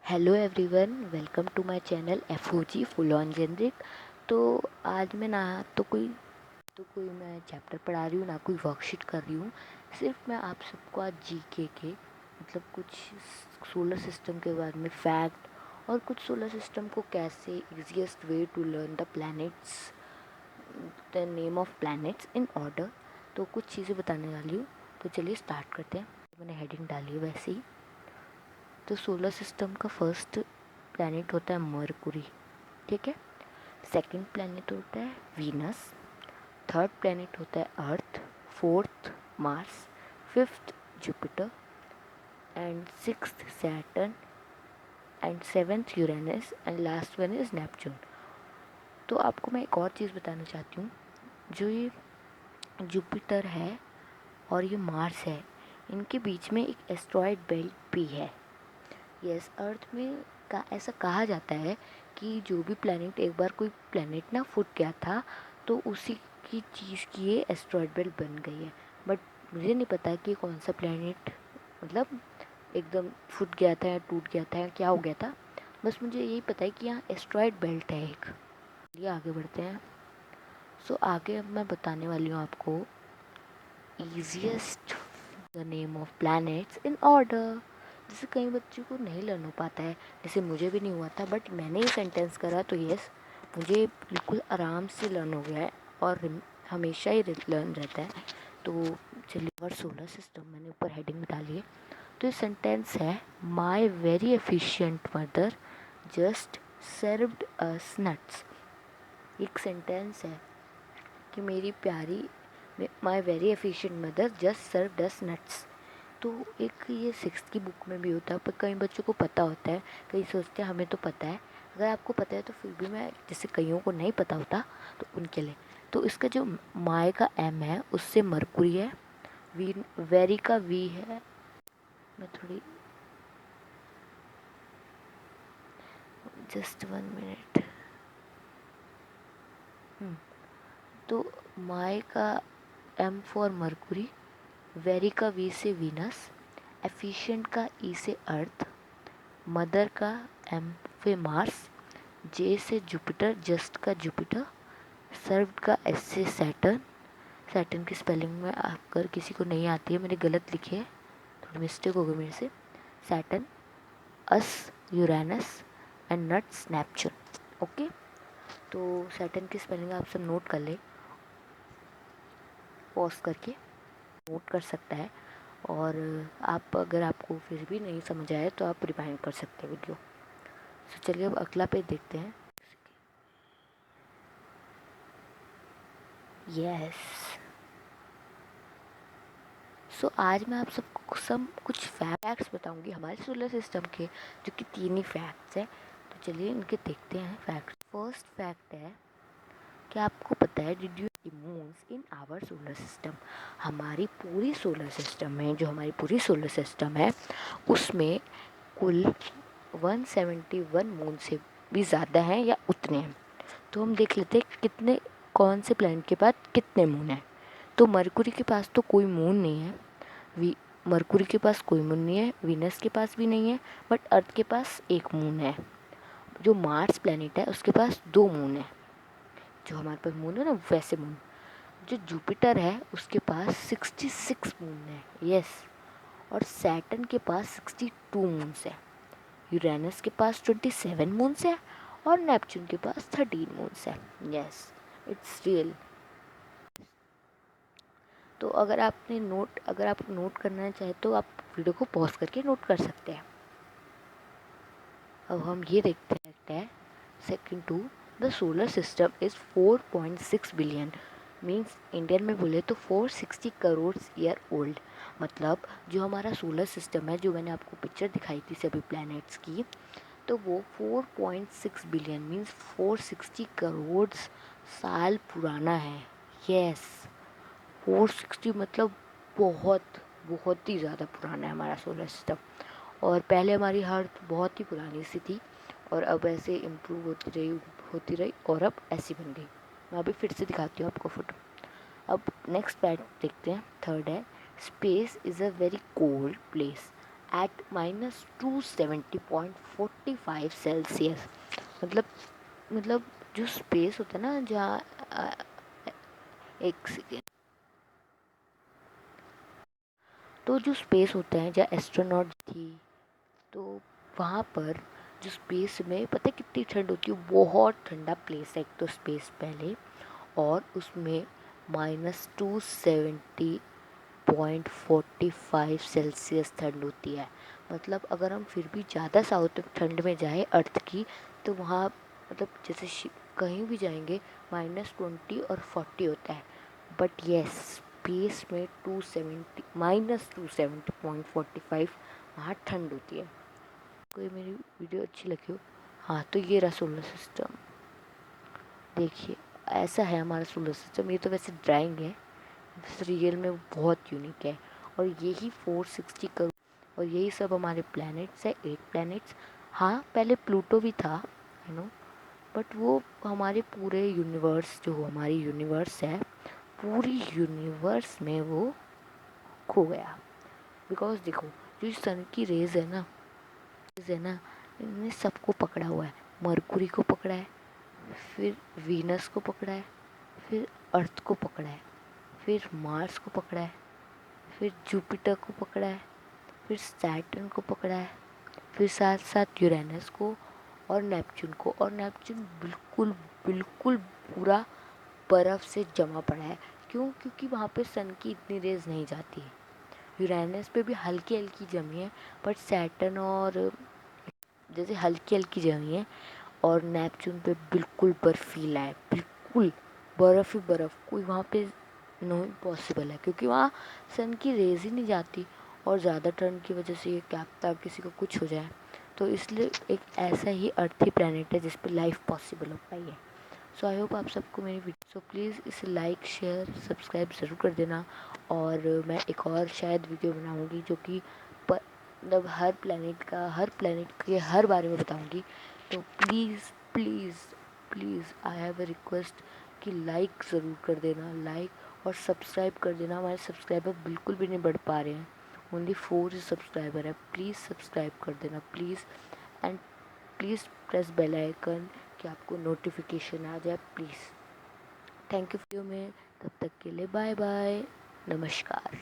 Hello everyone, welcome to my channel FOG full on generic. तो आज मैं ना तो कोई मैं चैप्टर पढ़ा रही हूँ, ना कोई वर्कशीट कर रही हूँ। सिर्फ मैं आप सबको आज जीके के मतलब कुछ सोलर सिस्टम के बारे में फैक्ट और कुछ सोलर सिस्टम को कैसे easiest way to learn the planets, the name of planets in order, तो कुछ चीज़ें बताने वाली हूँ। तो चलिए स्टार्ट करते हैं। मैंने हेडिंग डाली है वैसे ही। तो सोलर सिस्टम का फर्स्ट प्लैनेट होता है मरकुरी, ठीक है। सेकंड प्लैनेट होता है वीनस। थर्ड प्लैनेट होता है earth. Fourth Mars. Fifth Jupiter and sixth Saturn and seventh Uranus and last one is Neptune. तो आपको मैं एक और चीज़ बताना चाहती हूँ। जो ये जुपिटर है और ये मार्स है, इनके बीच में एक एस्ट्रॉयड बेल्ट भी है। यस, अर्थ में ऐसा कहा जाता है कि जो भी प्लैनेट, एक बार कोई प्लैनेट ना फूट गया था, तो उसी की चीज़ की ये एस्ट्रॉयड बेल्ट बन गई है। बट मुझे नहीं पता कि कौन सा प्लैनेट मतलब एकदम फूट गया था या टूट गया था या क्या हो गया था। बस मुझे यही पता है कि यहाँ एस्ट्रॉयड बेल्ट है एक। चलिए आगे बढ़ते हैं। आगे अब मैं बताने वाली हूँ आपको easiest the name of planets in order. जैसे कई बच्चों को नहीं लर्न हो पाता है, जैसे मुझे भी नहीं हुआ था, बट मैंने ये सेंटेंस करा तो यस, मुझे बिल्कुल आराम से लर्न हो गया है और हमेशा ही लर्न रहता है। तो चलिए, और सोलर सिस्टम मैंने ऊपर हेडिंग डाली है। तो ये सेंटेंस है, my very efficient mother just served us nuts. एक सेंटेंस है कि मेरी प्यारी, my very efficient mother just served us nuts. तो एक ये सिक्स्थ की बुक में भी होता है, पर कई बच्चों को पता होता है, कई सोचते हैं हमें तो पता है। अगर आपको पता है तो फिर भी मैं, जैसे कईयों को नहीं पता होता, तो उनके लिए तो इसका जो माए का एम है उससे मरकुरी है, वी वेरी का वी है। मैं थोड़ी, जस्ट 1 मिनट। तो माए का एम फॉर मरकुरी, वेरी का वी से वीनस, एफिशिएंट का ई से अर्थ, मदर का एम पे मार्स, जे से जुपिटर, जस्ट का जुपिटर, सर्व्ड का एस से सैटर्न। सैटर्न की स्पेलिंग में अगर किसी को नहीं आती है, मैंने गलत लिखी है, थोड़ी मिस्टेक हो गई मेरे से। Saturn, us Uranus and nuts Neptune. Okay, तो सैटर्न की स्पेलिंग आप सब नोट कर ले, पॉज करके नोट कर सकता है। और आप, अगर आपको फिर भी नहीं समझ आए तो आप रिवाइंड कर सकते हैं वीडियो। तो चलिए अब अगला पेज देखते हैं। यस, आज मैं आप सबको कुछ फैक्ट्स बताऊंगी हमारे सोलर सिस्टम के, जो कि 3 ही फैक्ट्स हैं। तो चलिए इनके देखते हैं फैक्ट्स। फर्स्ट फैक्ट है, क्या आपको पता है, did you moons in our solar system. हमारी पूरी सोलर सिस्टम में, जो हमारी पूरी सोलर सिस्टम है, उसमें कुल 171 मून से भी ज़्यादा हैं या उतने हैं। तो हम देख लेते हैं कितने, कौन से प्लैनेट के पास कितने मून हैं। तो मरकुरी के पास तो कोई मून नहीं है, वी मरकुरी के पास कोई मून नहीं है, वीनस के पास भी नहीं है, बट अर्थ के पास एक मून है। जो मार्स प्लैनेट है उसके पास 2 मून है, जो हमारे पास मून है ना वैसे मून। जो जुपिटर है उसके पास 66 मून है, यस। और सैटर्न के पास 62 मून्स है। यूरेनस के पास 27 मून्स है और नेपच्यून के पास 13 मून्स है। Yes, it's real. तो अगर आप नोट करना चाहें तो आप वीडियो को पॉज करके नोट कर सकते हैं। अब हम ये देखते हैं second two, the solar system is 4.6 billion, means Indian में बोले तो 460 करोड़ ईयर ओल्ड। मतलब जो हमारा सोलर सिस्टम है, जो मैंने आपको पिक्चर दिखाई थी सभी प्लैनेट्स की, तो वो 4.6 बिलियन मीन्स 460 करोड़ साल पुराना है। यस, 460 मतलब बहुत बहुत ही ज़्यादा पुराना है हमारा सोलर सिस्टम। और पहले हमारी अर्थ बहुत ही पुरानी सी थी, और अब ऐसे इम्प्रूव होती रही और अब ऐसी बन गई। मैं अभी फिर से दिखाती हूँ आपको फोटो। अब नेक्स्ट पैट देखते हैं, थर्ड है, space is a very cold place at -270.45 Celsius. मतलब जो स्पेस होता है ना, जहाँ एक सेकेंड, तो जो स्पेस होता है जहाँ एस्ट्रोनॉट थी, तो वहाँ पर जो स्पेस में पता है कितनी ठंड होती है, बहुत ठंडा प्लेस है एक तो स्पेस पहले, और उसमें -270.45 सेल्सियस ठंड होती है। मतलब अगर हम फिर भी ज़्यादा साउथ ठंड में जाए अर्थ की, तो वहाँ मतलब जैसे कहीं भी जाएंगे -20 और 40 होता है, बट यस स्पेस में 270 -270.45 वहाँ ठंड होती है। कोई मेरी वीडियो अच्छी लगी हो, हाँ तो ये रहा सोलर सिस्टम। देखिए ऐसा है हमारा सोलर सिस्टम। ये तो वैसे ड्राइंग है, रियल में बहुत यूनिक है। और यही 460 करोड़, और यही सब हमारे प्लैनेट्स है, 8 प्लैनेट्स। हाँ पहले प्लूटो भी था, यू नो, बट वो हमारे पूरे यूनिवर्स, जो हमारी यूनिवर्स है, पूरी यूनिवर्स में वो खो गया। बिकॉज देखो जो सन की रेज है ना, इनने सबको पकड़ा हुआ है। मरकुरी को पकड़ा है, फिर वीनस को पकड़ा है, फिर अर्थ को पकड़ा है, फिर मार्स को पकड़ा है, फिर जुपिटर को पकड़ा है, फिर सैटर्न को पकड़ा है, फिर साथ साथ यूरेनस को और नेपच्यून को। और नेपच्यून बिल्कुल बिल्कुल पूरा बर्फ़ से जमा पड़ा है। क्यों? क्योंकि वहाँ पे सन की इतनी रेज नहीं जाती है। यूरेनस पे भी हल्की हल्की जमी है, बट सैटर्न और जैसे हल्की हल्की जमी है, और नेपच्यून पे बिल्कुल बर्फीला है, बिल्कुल बर्फ़ ही बर्फ़। कोई वहाँ पे नहीं पॉसिबल है, क्योंकि वहाँ सन की रेज ही नहीं जाती, और ज़्यादा ठंड की वजह से ये क्या पता किसी को कुछ हो जाए। तो इसलिए एक ऐसा ही अर्थ ही प्लैनेट है जिस पे लाइफ पॉसिबल हो पाई है। सो आई होप आप सबको मेरी वीडियो, सो प्लीज़ इसे लाइक शेयर सब्सक्राइब ज़रूर कर देना। और मैं एक और शायद वीडियो बनाऊँगी जो कि मतलब हर प्लैनेट के हर बारे में बताऊँगी। तो please please please I have a request कि लाइक ज़रूर कर देना, लाइक और सब्सक्राइब कर देना। हमारे सब्सक्राइबर बिल्कुल भी नहीं बढ़ पा रहे हैं, ओनली 4 सब्सक्राइबर है। प्लीज़ सब्सक्राइब कर देना please, and please press bell icon कि आपको नोटिफिकेशन आ जाए प्लीज़। थैंक यू वीडियो में, तब तक के लिए बाय बाय, नमस्कार।